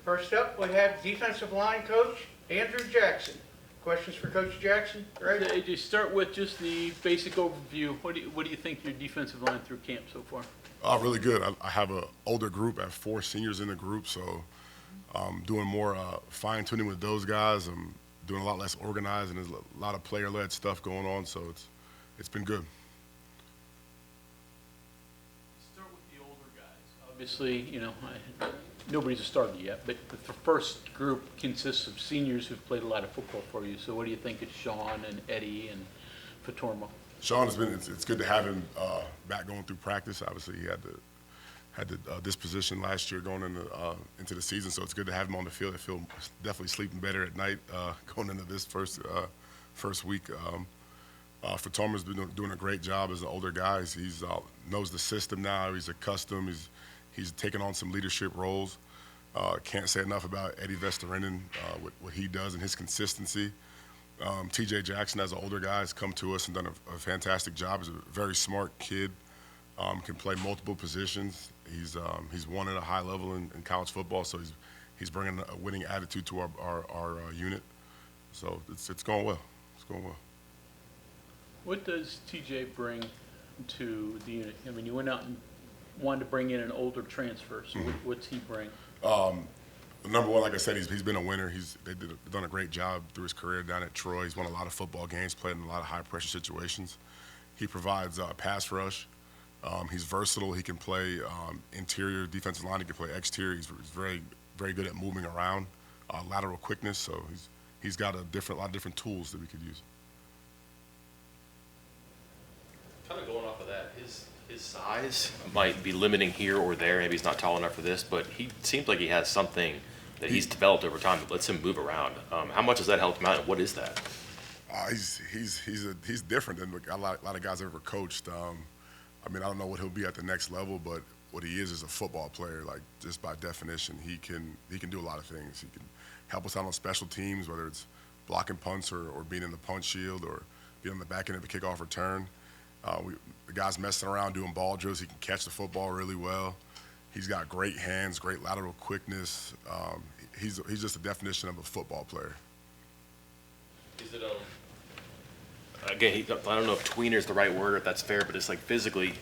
First up, we have defensive line coach Andrew Jackson. Questions for Coach Jackson? Right? AJ, start with just the basic overview. What do you think your defensive line through camp so far? Really good. I have an older group. I have 4 seniors in the group, so I'm doing more fine-tuning with those guys. I'm doing a lot less organized, and there's a lot of player-led stuff going on, so it's been good. Start with the older guys. Obviously, nobody's a starter yet, but the first group consists of seniors who've played a lot of football for you. So what do you think of Sean and Eddie and Fatorma? Sean has been. It's good to have him back going through practice. Obviously, he had the disposition last year going into the season, so it's good to have him on the field. I feel definitely sleeping better at night going into this first week. Fatorma's been doing a great job as an older guy. He's knows the system now. He's accustomed. He's taken on some leadership roles. Can't say enough about Eddie Vesterinen, what he does and his consistency. TJ Jackson, as an older guy, has come to us and done a fantastic job. He's a very smart kid, can play multiple positions. He's won at a high level in college football, so he's bringing a winning attitude to our unit. So it's going well. It's going well. What does TJ bring to the unit? I mean, you went out and wanted to bring in an older transfer, so what's he bring? Number one, like I said, he's been a winner. They've done a great job through his career down at Troy. He's won a lot of football games, played in a lot of high-pressure situations. He provides pass rush. He's versatile. He can play interior defensive line. He can play exterior. He's very, very good at moving around, lateral quickness. So he's got a lot of different tools that we could use. Kind of going off of that, his size might be limiting here or there. Maybe he's not tall enough for this, but he seems like he has something that he's developed over time that lets him move around. How much has that helped him out, and what is that? He's different than a lot of guys I've ever coached. I mean, I don't know what he'll be at the next level, but what he is a football player. Like, just by definition, he can do a lot of things. He can help us out on special teams, whether it's blocking punts or being in the punt shield or being on the back end of a kickoff return. The guy's messing around doing ball drills. He can catch the football really well. He's got great hands, great lateral quickness. He's just the definition of a football player. Is it again, I don't know if tweener is the right word or if that's fair, but it's like physically,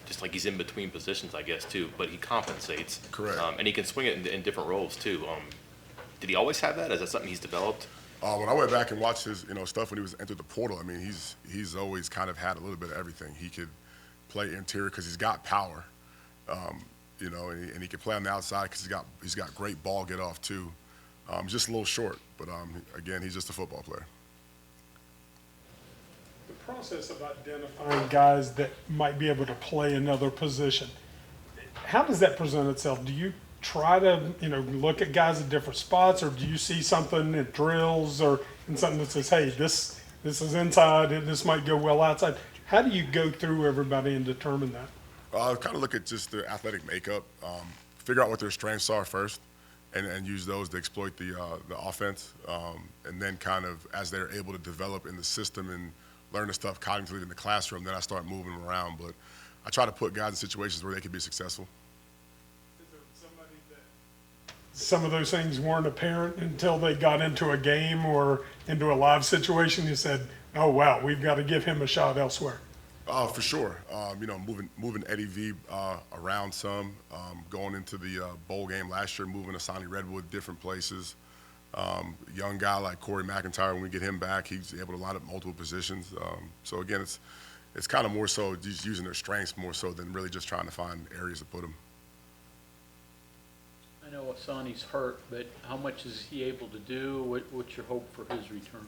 just like he's in between positions, I guess, too. But he compensates. Correct. And he can swing it in different roles, too. Did he always have that? Is that something he's developed? When I went back and watched his stuff when he was entered the portal, I mean, he's always kind of had a little bit of everything. He could play interior because he's got power, and he can play on the outside because he's got great ball get off too. Just a little short, but again, he's just a football player. The process of identifying guys that might be able to play another position, how does that present itself? Do you try to look at guys at different spots, or do you see something at drills or in something that says, hey, this is inside and this might go well outside? How do you go through everybody and determine that? Kind of look at just their athletic makeup, figure out what their strengths are first, and use those to exploit the offense, and then kind of as they're able to develop in the system and learn the stuff cognitively in the classroom, then I start moving them around. But I try to put guys in situations where they can be successful. Is there somebody that some of those things weren't apparent until they got into a game or into a live situation? You said, oh, wow, we've got to give him a shot elsewhere. For sure. Moving Eddie V around some, going into the bowl game last year, moving Asani Redwood different places. Young guy like Corey McIntyre, when we get him back, he's able to line up multiple positions. So again, it's kind of more so just using their strengths more so than really just trying to find areas to put them. I know Asani's hurt, but how much is he able to do? What's your hope for his return?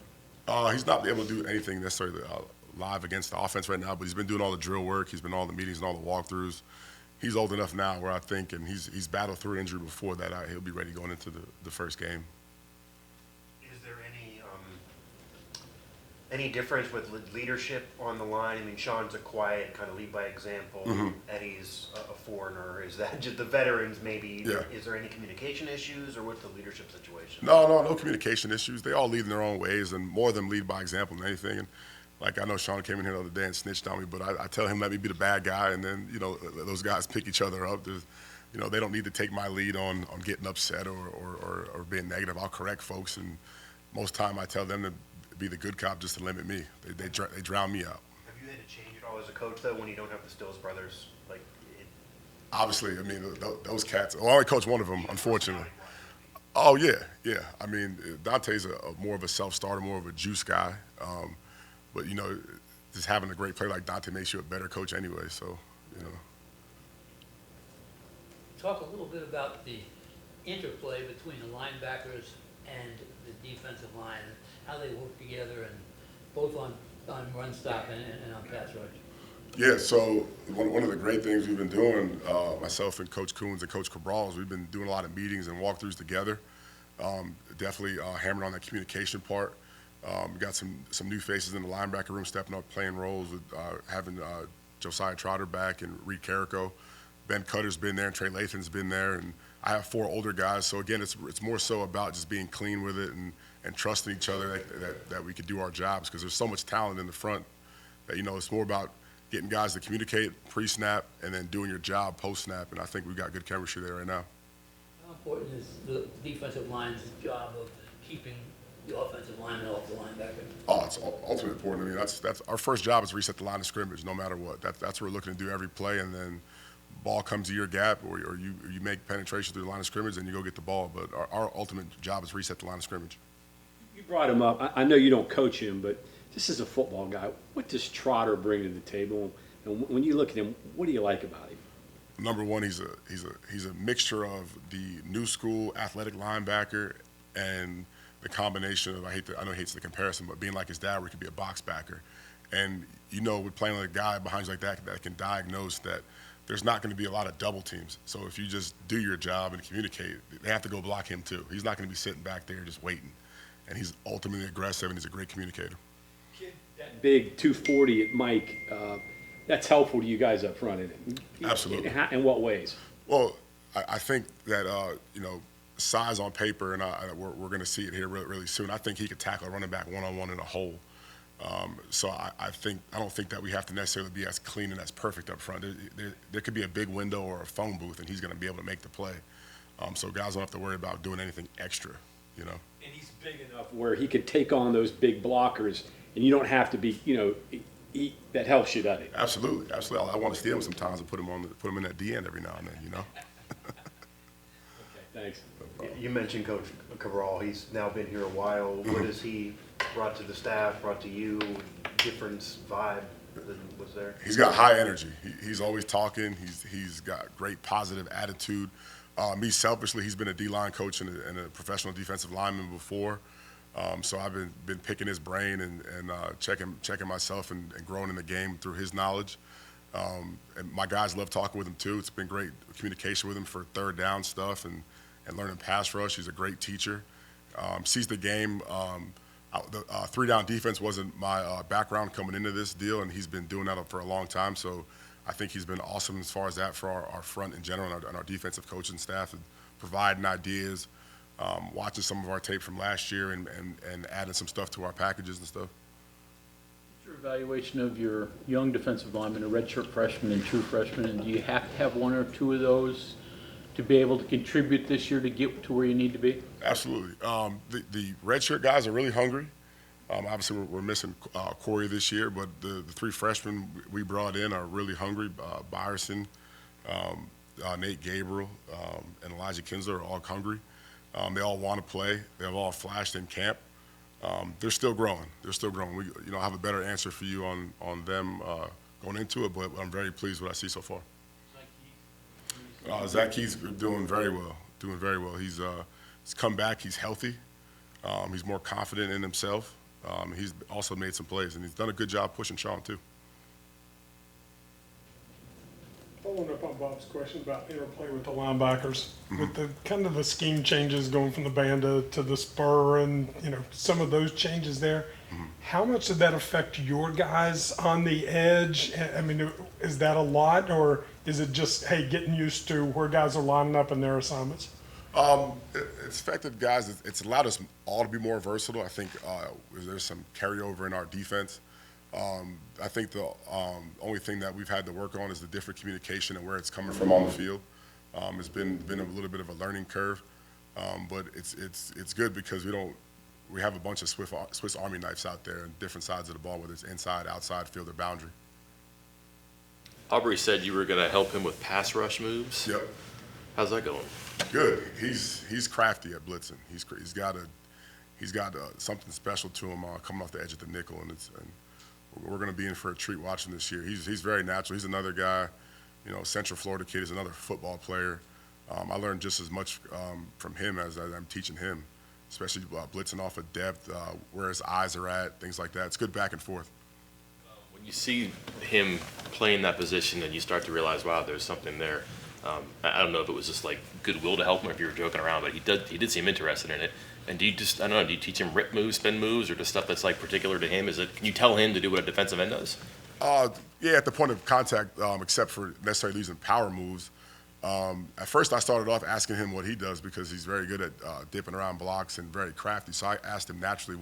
He's not able to do anything necessarily live against the offense right now, but he's been doing all the drill work. He's been all the meetings and all the walkthroughs. He's old enough now where I think, and he's battled through injury before that, he'll be ready going into the first game. Is there any difference with leadership on the line? I mean, Sean's a quiet, kind of lead by example. Mm-hmm. Eddie's a foreigner. Is that just the veterans maybe? Yeah. Is there any communication issues, or what's the leadership situation? No communication issues. They all lead in their own ways, and more of them lead by example than anything. And like, I know Sean came in here the other day and snitched on me, but I tell him let me be the bad guy, and then those guys pick each other up. you know, they don't need to take my lead on getting upset or being negative. I'll correct folks, and most time I tell them to be the good cop just to limit me. They drown me out. Have you had to change at all as a coach though when you don't have the Stills brothers? Like, Obviously, I mean, those cats, well, I only coach one of them, unfortunately. Oh, yeah. I mean, Dante's more of a self-starter, more of a juice guy. But, you know, just having a great player like Dante makes you a better coach anyway, so, you know. Talk a little bit about the interplay between the linebackers and the defensive line, and how they work together, and both on run stop and on pass rush. Yeah, so one of the great things we've been doing, myself and Coach Coons and Coach Cabral, is we've been doing a lot of meetings and walkthroughs together. Definitely hammering on that communication part. We got some new faces in the linebacker room stepping up, playing roles with having Josiah Trotter back and Reed Carrico. Ben Cutter's been there and Trey Lathan's been there, and I have 4 older guys. So again, it's more so about just being clean with it and trusting each other that we could do our jobs, because there's so much talent in the front that, you know, it's more about getting guys to communicate pre-snap and then doing your job post-snap, and I think we've got good chemistry there right now. How important is the defensive line's job of keeping the offensive lineman off the linebacker? Oh, it's ultimately important. I mean, that's our first job is to reset the line of scrimmage, no matter what. That's what we're looking to do every play, and then ball comes to your gap, or you make penetration through the line of scrimmage, and you go get the ball. But our ultimate job is reset the line of scrimmage. You brought him up. I know you don't coach him, but this is a football guy. What does Trotter bring to the table? And when you look at him, what do you like about him? Number one, he's a mixture of the new school athletic linebacker and the combination of, I know he hates the comparison, but being like his dad, where he could be a box backer. And, you know, with playing with a guy behind you like that can diagnose that there's not going to be a lot of double teams. So if you just do your job and communicate, they have to go block him too. He's not going to be sitting back there just waiting. And he's ultimately aggressive, and he's a great communicator. That big 240 at Mike, that's helpful to you guys up front, isn't it? Absolutely. In what ways? Well, I think that, you know, size on paper, and we're going to see it here really soon. I think he could tackle a running back one-on-one in a hole. So I don't think that we have to necessarily be as clean and as perfect up front. There could be a big window or a phone booth, and he's going to be able to make the play. So guys don't have to worry about doing anything extra, you know. And he's big enough where he could take on those big blockers, and you don't have to be, you know, that helps you, doesn't it? Absolutely. I want to steal him sometimes and put him in that D end every now and then, you know. Okay, thanks. you mentioned Coach Cabral. He's now been here a while. What has he brought to the staff, brought to you, different vibe than was there? He's got high energy. He's always talking. He's got great positive attitude. Me selfishly, he's been a D-line coach and a professional defensive lineman before. So I've been picking his brain and checking myself and growing in the game through his knowledge. And my guys love talking with him too. It's been great communication with him for third down stuff and learning pass rush. He's a great teacher. Sees the game. The three-down defense wasn't my background coming into this deal, and he's been doing that for a long time. So I think he's been awesome as far as that for our front in general and our defensive coaching staff, and providing ideas, watching some of our tape from last year and adding some stuff to our packages and stuff. Your evaluation of your young defensive linemen, a redshirt freshman and true freshman, and do you have to have one or two of those to be able to contribute this year to get to where you need to be? Absolutely. The redshirt guys are really hungry. Obviously, we're missing Corey this year, but the three freshmen we brought in are really hungry. Byerson, Nate Gabriel, and Elijah Kinsler are all hungry. They all want to play. They've all flashed in camp. They're still growing. We, have a better answer for you on them going into it, but I'm very pleased with what I see so far. Zach Keith's doing very well. He's come back. He's healthy. He's more confident in himself. He's also made some plays, and he's done a good job pushing Sean too. Following up on Bob's question about interplay with the linebackers, with the kind of the scheme changes going from the banda to the spur and some of those changes there, how much did that affect your guys on the edge? I mean, is that a lot, or is it just, hey, getting used to where guys are lining up in their assignments? It's affected guys. It's allowed us all to be more versatile. I think there's some carryover in our defense. I think the only thing that we've had to work on is the different communication and where it's coming from on the field. It's been a little bit of a learning curve, but it's good because we have a bunch of Swiss Army knives out there on different sides of the ball, whether it's inside, outside, field, or boundary. Aubrey said you were going to help him with pass rush moves. Yep. How's that going? Good. He's crafty at blitzing. He's got something special to him coming off the edge of the nickel, and we're going to be in for a treat watching this year. He's very natural. He's another guy, Central Florida kid. He's another football player. I learned just as much from him as I'm teaching him, especially blitzing off of depth, where his eyes are at, things like that. It's good back and forth. When you see him playing that position and you start to realize, wow, there's something there. I don't know if it was just like goodwill to help him or if you were joking around, but he did seem interested in it. And do you just, I don't know, do you teach him rip moves, spin moves, or just stuff that's like particular to him? Can you tell him to do what a defensive end does? Yeah, at the point of contact, except for necessarily using power moves. At first, I started off asking him what he does because he's very good at dipping around blocks and very crafty. So I asked him naturally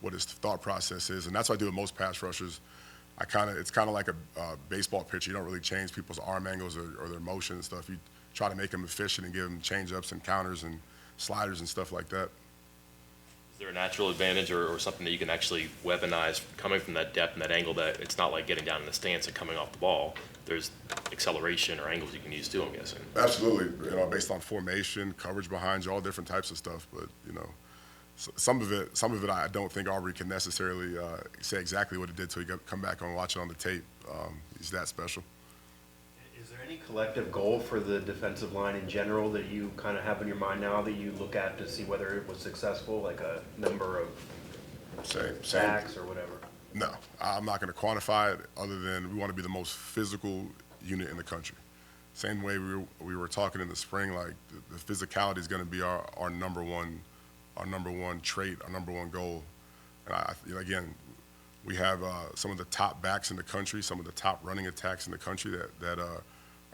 what his thought process is, and that's what I do with most pass rushers. It's kind of like a baseball pitcher. You don't really change people's arm angles or their motion and stuff. You try to make them efficient and give them change-ups and counters and sliders and stuff like that. Is there a natural advantage or something that you can actually weaponize coming from that depth and that angle that it's not like getting down in the stance and coming off the ball? There's acceleration or angles you can use too, I'm guessing. Absolutely, based on formation, coverage behind you, all different types of stuff. But some of it, I don't think Aubrey can necessarily say exactly what it did till he come back and watch it on the tape. He's that special. Is there any collective goal for the defensive line in general that you kind of have in your mind now that you look at to see whether it was successful, like a number of sacks or whatever? No, I'm not going to quantify it other than we want to be the most physical unit in the country. Same way we were talking in the spring, like the physicality is going to be our number one trait, our number one goal. And again, we have some of the top backs in the country, some of the top running attacks in the country that are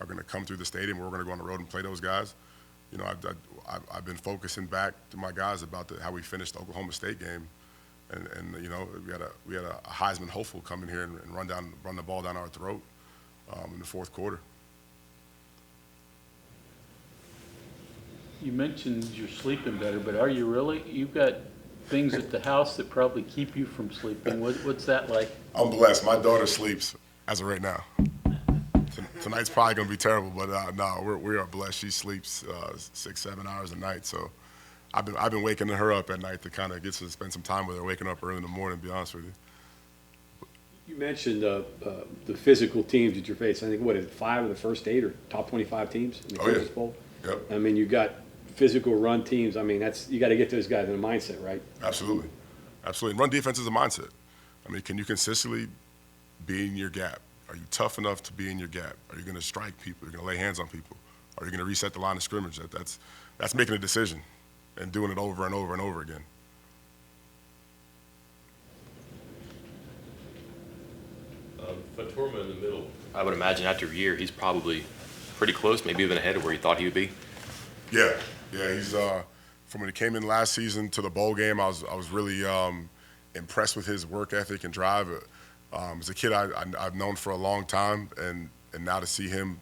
going to come through the stadium. We're going to go on the road and play those guys. I've been focusing back to my guys about how we finished the Oklahoma State game, and we had a Heisman hopeful come in here and run the ball down our throat in the fourth quarter. You mentioned you're sleeping better, but are you really? You've got things at the house that probably keep you from sleeping. What's that like? I'm blessed. My daughter sleeps as of right now. Tonight's probably going to be terrible, but no, we are blessed. She sleeps 6-7 hours a night. So I've been waking her up at night to kind of get to spend some time with her, waking up early in the morning, to be honest with you. You mentioned the physical teams that you're facing. I think, what is it, 5 of the first 8 or top 25 teams in the Kansas Bowl? Yep. I mean, you got physical run teams. I mean, you got to get those guys in a mindset, right? Absolutely. And run defense is a mindset. I mean, can you consistently be in your gap? Are you tough enough to be in your gap? Are you going to strike people? Are you going to lay hands on people? Are you going to reset the line of scrimmage? That's making a decision and doing it over and over and over again. Fatorma in the middle. I would imagine after a year, he's probably pretty close, maybe even ahead of where he thought he would be. Yeah. He's from when he came in last season to the bowl game. I was really impressed with his work ethic and drive. As a kid, I've known for a long time, and now to see him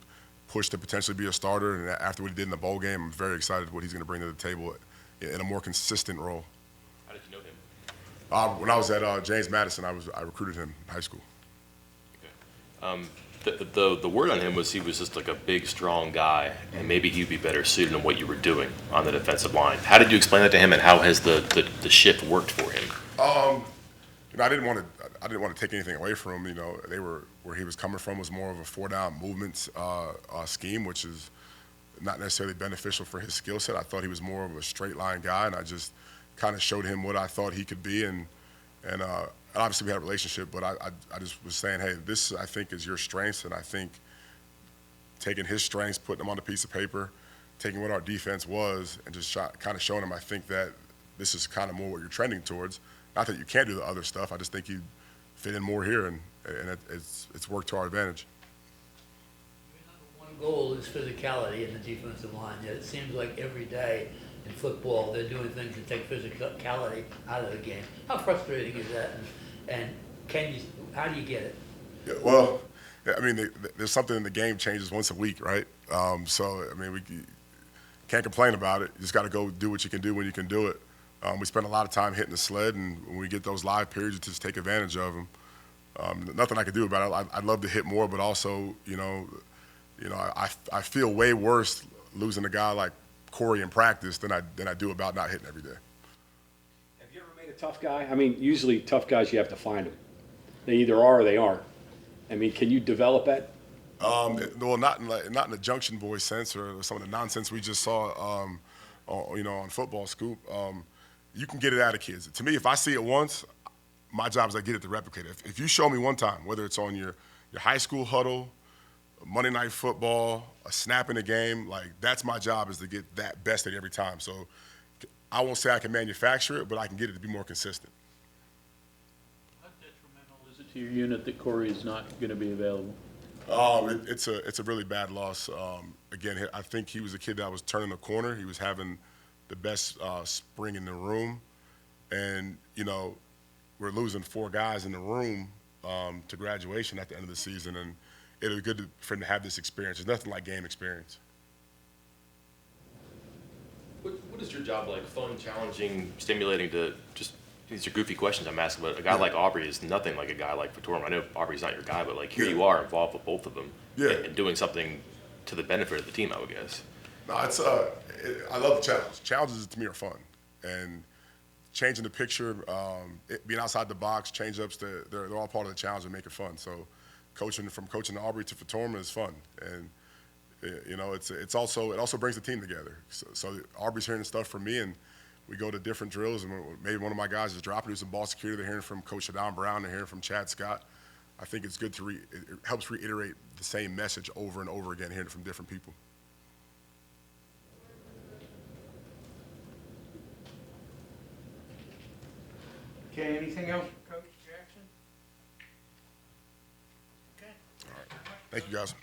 push to potentially be a starter, and after what he did in the bowl game, I'm very excited what he's going to bring to the table in a more consistent role. How did you know him? When I was at James Madison, I recruited him in high school. Okay. The word on him was he was just like a big, strong guy, and maybe he'd be better suited in what you were doing on the defensive line. How did you explain that to him, and how has the shift worked for him? I didn't want to take anything away from him. Where he was coming from was more of a 4-down movements scheme, which is not necessarily beneficial for his skill set. I thought he was more of a straight line guy, and I just kind of showed him what I thought he could be, and obviously we had a relationship, but I just was saying, hey, this I think is your strengths, and I think taking his strengths, putting them on a piece of paper, taking what our defense was, and just kind of showing him, I think that this is kind of more what you're trending towards. Not that you can't do the other stuff. I just think you fit in more here, and it's worked to our advantage. Your number one goal is physicality in the defensive line. Yet it seems like every day in football they're doing things to take physicality out of the game. How frustrating is that? And how do you get it? Yeah, well, I mean, there's something in the game changes once a week, right? So, I mean, we can't complain about it. You just got to go do what you can do when you can do it. We spend a lot of time hitting the sled, and when we get those live periods, you just take advantage of them. Nothing I can do about it. I'd love to hit more, but also, I feel way worse losing a guy like Corey in practice than I do about not hitting every day. Have you ever made a tough guy? I mean, usually tough guys, you have to find them. They either are or they aren't. I mean, can you develop that? Well, not in the Junction Boy sense or some of the nonsense we just saw, on Football Scoop. You can get it out of kids. To me, if I see it once, my job is I get it to replicate it. If you show me one time, whether it's on your high school huddle, Monday Night Football, a snap in a game, like that's my job is to get that best at every time. So I won't say I can manufacture it, but I can get it to be more consistent. How detrimental is it to your unit that Corey is not going to be available? It's a really bad loss. Again, I think he was a kid that was turning the corner. He was having the best spring in the room, and we're losing 4 guys in the room to graduation at the end of the season, and it was good for him to have this experience. There's nothing like game experience. What is your job like? Fun, challenging, stimulating to just, these are goofy questions I'm asking, but a guy like Aubrey is nothing like a guy like Fatorm. I know Aubrey's not your guy, but like here you are involved with both of them and doing something to the benefit of the team, I would guess. No, I love the challenge. Challenges to me are fun, and changing the picture, being outside the box, change-ups, they're all part of the challenge and make it fun. So from coaching Aubrey to Fatorma is fun, and it also brings the team together. So Aubrey's hearing stuff from me, and we go to different drills, and maybe one of my guys is dropping some ball security. They're hearing from Coach Shadon Brown. They're hearing from Chad Scott. I think it's good it helps reiterate the same message over and over again, hearing it from different people. Okay, anything else for Coach Jackson? Okay. Thank you, guys.